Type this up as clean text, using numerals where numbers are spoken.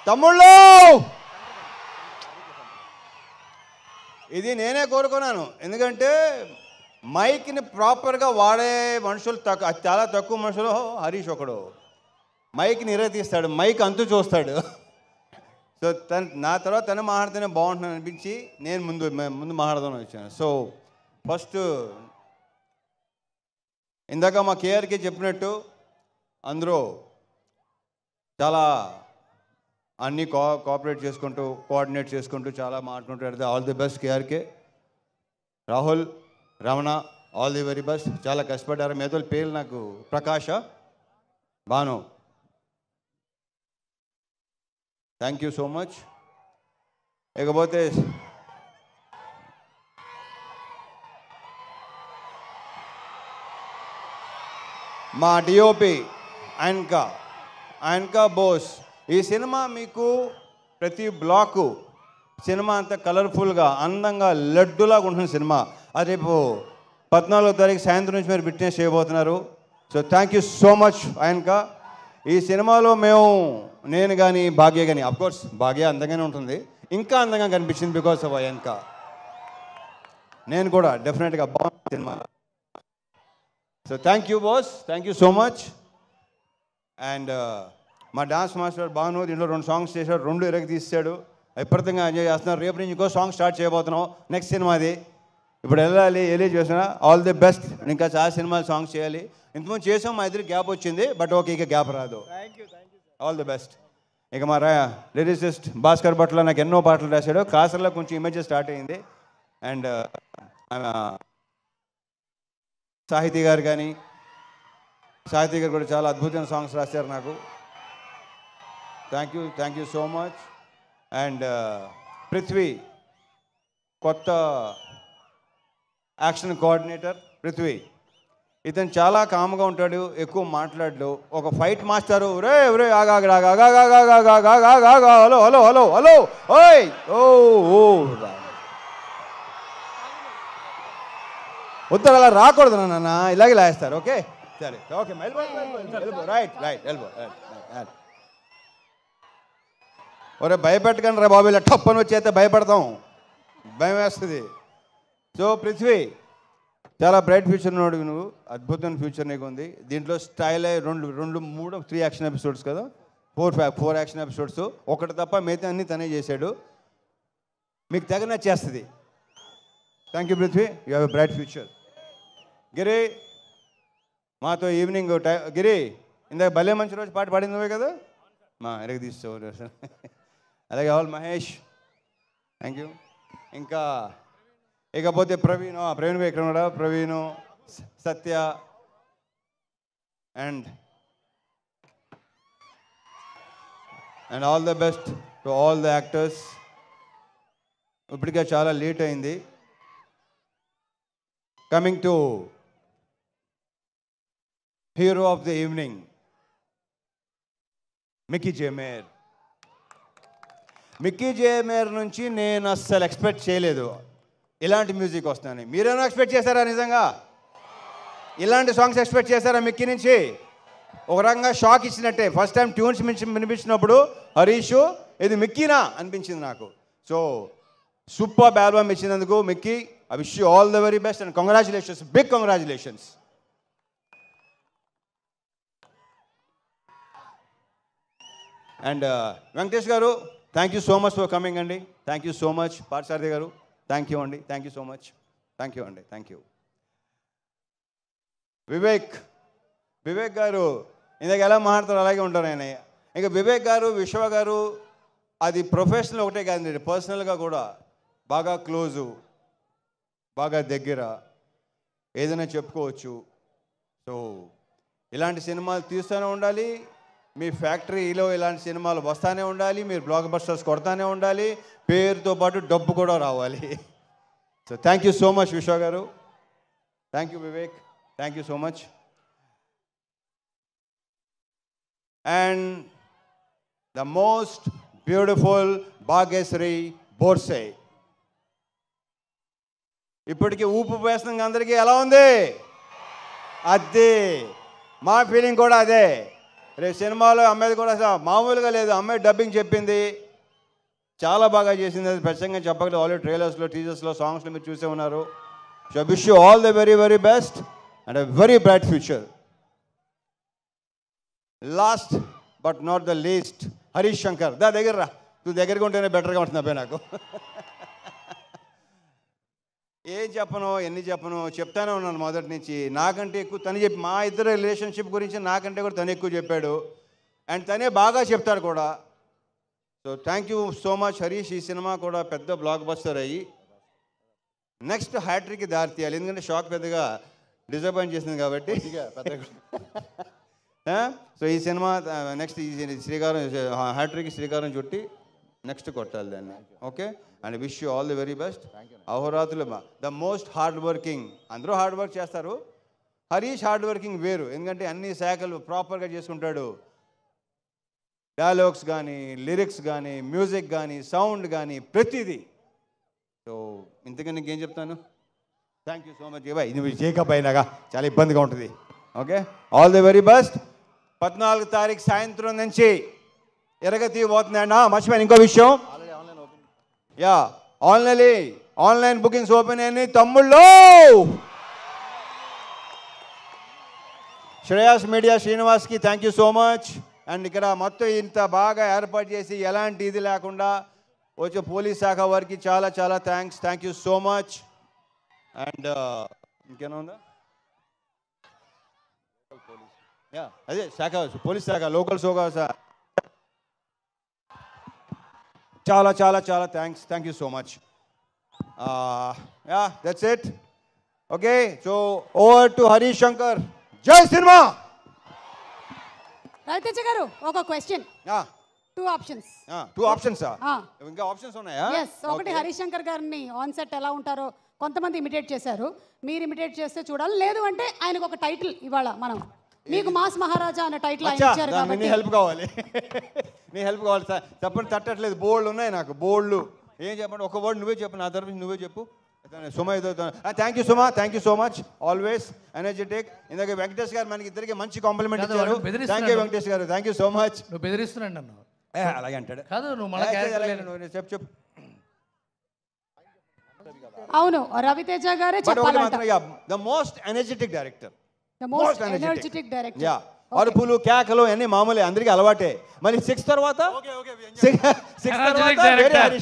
తమ్ముళ్ళు, ఇది నేనే కోరుకున్నాను. ఎందుకంటే మైక్ని ప్రాపర్గా వాడే మనుషులు చాలా తక్కువ మనుషులు. హరీష్ ఒకడు మైక్ని తీస్తాడు, మైక్ అంతు చూస్తాడు. సో నా తర్వాత తను మాట్లాడితేనే బాగుంటుందని అనిపించి నేను ముందు మాట్లాడదామని వచ్చాను. సో ఫస్ట్ ఇందాక మా కేఆర్కి చెప్పినట్టు అందరూ చాలా అన్నీ కోఆపరేట్ చేసుకుంటూ కోఆర్డినేట్ చేసుకుంటూ చాలా మాట్లాడుతుంటారు. All the best KRK. Rahul, Ramana, all the very best. చాలా కష్టపడ్డారు. మేతో పేర్లు నాకు Prakash, Bhanu, thank you so much. ఇకపోతే మా డిఓపి ఆయనకా బోస్. ఈ సినిమా మీకు ప్రతి బ్లాకు సినిమా అంతా కలర్ఫుల్గా అందంగా లడ్డులాగా ఉంటుంది సినిమా. అది రేపు 14వ తారీఖు సాయంత్రం నుంచి మీరు విట్నెస్ చేయబోతున్నారు. So thank you so much ఆయనకా. ఈ సినిమాలో నేను కానీ భాగ్య కానీ, అఫ్కోర్స్ భాగ్య అందంగానే ఉంటుంది, ఇంకా అందంగా కనిపించింది బికాస్ ఆఫ్ ఆయనకా. నేను కూడా డెఫినెట్గా బాగుంది cinema. So thank you boss, thank you so much. And మా డాన్స్ మాస్టర్ భాను దీంట్లో 2 సాంగ్స్ చేశాడు, 2 తీసాడు. విపరీతంగా ఎంజాయ్ చేస్తున్నారు. రేపు నుంచి ఇంకో సాంగ్ స్టార్ట్ చేయబోతున్నాం, నెక్స్ట్ సినిమాది. ఇప్పుడు వెళ్ళాలి చేసిన ఆల్ ది బెస్ట్. ఇంకా చాలా సినిమాలు సాంగ్స్ చేయాలి. ఇంతకుముందు చేసాం, మా ఇద్దరికి గ్యాప్ వచ్చింది, బట్ ఓకే ఇక గ్యాప్ రాదు. All the best. ఇక మా లిరిసిస్ట్ భాస్కర్ భట్ల నాకు ఎన్నో పాటలు రాశాడు. కాసర్లో కొంచెం ఇమేజ్ స్టార్ట్ అయింది. అండ్ సాహితీ గారు కూడా చాలా అద్భుతమైన సాంగ్స్ రాశారు నాకు. Thank you so much. And Prithvi, కొత్త యాక్షన్ కోఆర్డినేటర్ పృథ్వీ. ఇతను చాలా కామ్గా ఉంటాడు, ఎక్కువ మాట్లాడు. ఒక fight master, hello hello hello hello ఓయ్ ఓ ఉత్తరం అలా రాకూడదు నాన్న, ఇలాగే లాగేస్తారు. ఓకే సరే, ఓకే రైట్ ఎల్బో. ఒరే భయపెట్టకండి రా బాబు, ఇలా టప్పని వచ్చేస్తే భయపడతాం, భయం వేస్తుంది. సో పృథ్వీ, చాలా బ్రైట్ ఫ్యూచర్ ఉన్నాడు నువ్వు, అద్భుతమైన ఫ్యూచర్ నీకు ఉంది. దీంట్లో స్టైల్ 3 యాక్షన్ ఎపిసోడ్స్ కదా, 4 యాక్షన్ ఎపిసోడ్స్, ఒకటి తప్ప మిగతా అన్నీ తనే చేశాడు. మీకు తెగ నచ్చేస్తుంది. Thank you Prithvi, you have a bright future. Giri, మాతో ఈవినింగ్ గిరి ఇందాక భలే మంచి రోజు పాట పాడింది నువ్వే కదా, మా తీసుకో. అలాగే ఆల్ మహేష్, థ్యాంక్ యూ. ఇంకా ఇకపోతే ప్రవీణ్ ఎక్కడ ఉన్నాడా, Praveen, Satya and all the best to all the actors. ఇప్పటికే చాలా లేట్ అయింది. Coming to hero of the evening, Mickey J Meyer నుంచి నేను అస్సలు ఎక్స్పెక్ట్ చేయలేదు ఇలాంటి మ్యూజిక్ వస్తుందని. మీరేమో ఎక్స్పెక్ట్ చేశారా? నిజంగా ఇలాంటి సాంగ్స్ ఎక్స్పెక్ట్ చేశారా మిక్కీ నుంచి? ఒక రకంగా షాక్ ఇచ్చినట్టే. ఫస్ట్ టైం ట్యూన్స్ వినిపించినప్పుడు హరీష్ ఇది మిక్కీనా అనిపించింది నాకు. సో సూపర్ ఆల్బమ్ ఇచ్చినందుకు Mickey, I wish you all the very best and congratulations, big congratulations. And Venkatesh garu, thank you so much for coming అండి. Thank you so much. Parthasarathi garu, thank you అండి. Thank you so much. Thank you అండి. Thank you. Vivek garu ఇందాక ఎలా మాట్లాడతారు అలాగే ఉంటారు ఆయన. ఇంకా వివేక్ గారు, విశ్వ గారు అది ప్రొఫెషనల్ ఒకటే కాదండి, పర్సనల్గా కూడా బాగా క్లోజు, బాగా దగ్గర, ఏదైనా చెప్పుకోవచ్చు. సో ఇలాంటి సినిమాలు తీస్తూనే ఉండాలి, మీ ఫ్యాక్టరీలో ఇలాంటి సినిమాలు వస్తూనే ఉండాలి, మీరు బ్లాక్ బస్టర్స్ కొడతానే ఉండాలి, పేరుతో పాటు డబ్బు కూడా రావాలి. So thank you so much Vishwa గారు. Thank you Vivek, thank you so much. And the most beautiful Bhagyashri Borse. ఇప్పటికీ ఊపు వేస్తున్న అందరికీ ఎలా ఉంది? అదే మా ఫీలింగ్ కూడా అదే. రేపు సినిమాలో అమ్మాయిది కూడా అసలు మామూలుగా లేదు, అమ్మాయి డబ్బింగ్ చెప్పింది, చాలా బాగా చేసింది. అది ప్రత్యేకంగా చెప్పగలదు. ఆల్రెడీ ట్రైలర్స్లో, టీజర్స్లో, సాంగ్స్లో మీరు చూసే ఉన్నారు. So wish you all the very very best and a very bright future. Last but not the least, Harish Shankar. దగ్గర రా, నువ్వు దగ్గరగా ఉంటేనే బెటర్గా ఉంటుంది అబ్బాయి నాకు. ఏం చెప్పను, ఎన్ని చెప్పను, చెప్తానే ఉన్నాను మొదటి నుంచి. నాకంటే ఎక్కువ తను చెప్పి, మా ఇద్దరు రిలేషన్షిప్ గురించి నాకంటే కూడా తను ఎక్కువ చెప్పాడు. అండ్ తనే బాగా చెప్తాడు కూడా. So thank you so much Harish. ఈ సినిమా కూడా పెద్ద బ్లాక్ బస్టర్ అయ్యి నెక్స్ట్ హ్యాట్రిక్కి దారి తీయాలి. ఎందుకంటే షాక్ పెద్దగా డిసప్పాయింట్ చేసింది కాబట్టి. సో ఈ సినిమా నెక్స్ట్ ఈ శ్రీకారం హ్యాట్రిక్ శ్రీకారం చుట్టి నెక్స్ట్ కొట్టాలి దాన్ని. Okay, and wish you all the very best. అహోరాత్రులు ద మోస్ట్ హార్డ్ వర్కింగ్. అందరూ హార్డ్ వర్క్ చేస్తారు, హరీష్ హార్డ్ వర్కింగ్ వేరు. ఎందుకంటే అన్ని శాఖలు ప్రాపర్గా చేసుకుంటాడు. డైలాగ్స్ కానీ, లిరిక్స్ కానీ, మ్యూజిక్ కానీ, సౌండ్ కానీ, ప్రతిదీ. సో ఇంతకని నీకేం చెప్తాను. Thank you so much. Bye, నువ్వు చేకప్ అయినాగా చాలా ఇబ్బందిగా ఉంటుంది. Okay, all the very best. 14 తారీఖు సాయంత్రం నుంచి ఎరగతి పోతుందండి. మర్చిపోయాను ఇంకో విషయం. యా, ఆన్లైన్ బుకింగ్స్ ఓపెన్ అయినాయి తమ్ముళ్ళు. శ్రేయాస్ మీడియా శ్రీనివాస్కి thank you so much. And ఇక్కడ మొత్తం ఇంత బాగా ఏర్పాటు చేసి ఎలాంటి ఇది లేకుండా వచ్చే పోలీస్ శాఖ వారికి చాలా చాలా thanks. Thank you so much. And ఇంకేనా ఉందా? యా, అదే శాఖ, పోలీస్ శాఖ, లోకల్ శాఖ, చాలా చాలా చాలా thanks. Thank you so much. Yeah, that's it. Okay, so over to Harish Shankar. జై సినిమా. రవితేజ గారు ఒక క్వశ్చన్. 2 ఆప్షన్స్. 2 ఆప్షన్సా? ఇంకా ఆప్షన్స్ ఉన్నాయా? ఒకటి హరీష్ శంకర్ గారిని ఆన్ సెట్ ఎలా ఉంటారో కొంతమంది ఇమిటేట్ చేశారు, మీరు ఇమిటేట్ చేస్తే చూడాలి. లేదు అంటే ఆయనకు ఒక టైటిల్ ఇవాళ మనం మీకు మాస్ మహారాజా అనే టైటిల్ ఆయన ఇచ్చారు కాబట్టి నీ హెల్ప్ కావాలి. నీ హెల్ప్ కావాలి సార్. చెప్పండి, తట్టట్లేదు. బోల్డ్ ఉన్నాయి నాకు, బోల్డ్. ఏం చెప్పండి, ఒక వర్డ్ నువ్వే చెప్పు, నా తరఫు నువ్వే చెప్పు. సుమ ఏదో. Thank you Suma, thank you so much. Always energetic. ఇందాక వెంకటేష్ గారు మనకి ఇద్దరికి మంచి కాంప్లిమెంట్ ఇచ్చారు. Thank you Venkatesh garu, thank you so much. నువ్వు బెదిరిస్తున్నాడు అన్న. అలాగే అంటాడు. కాదు, నువ్వు చెప్పు. అవును, రవితేజ గారే చెప్పాలంట. The most energetic director. The most energetic director. Yeah, అరుపులు కేకలు అన్ని మామూలే, అందరికీ అలవాటే. మరి 6 తర్వాత వేరే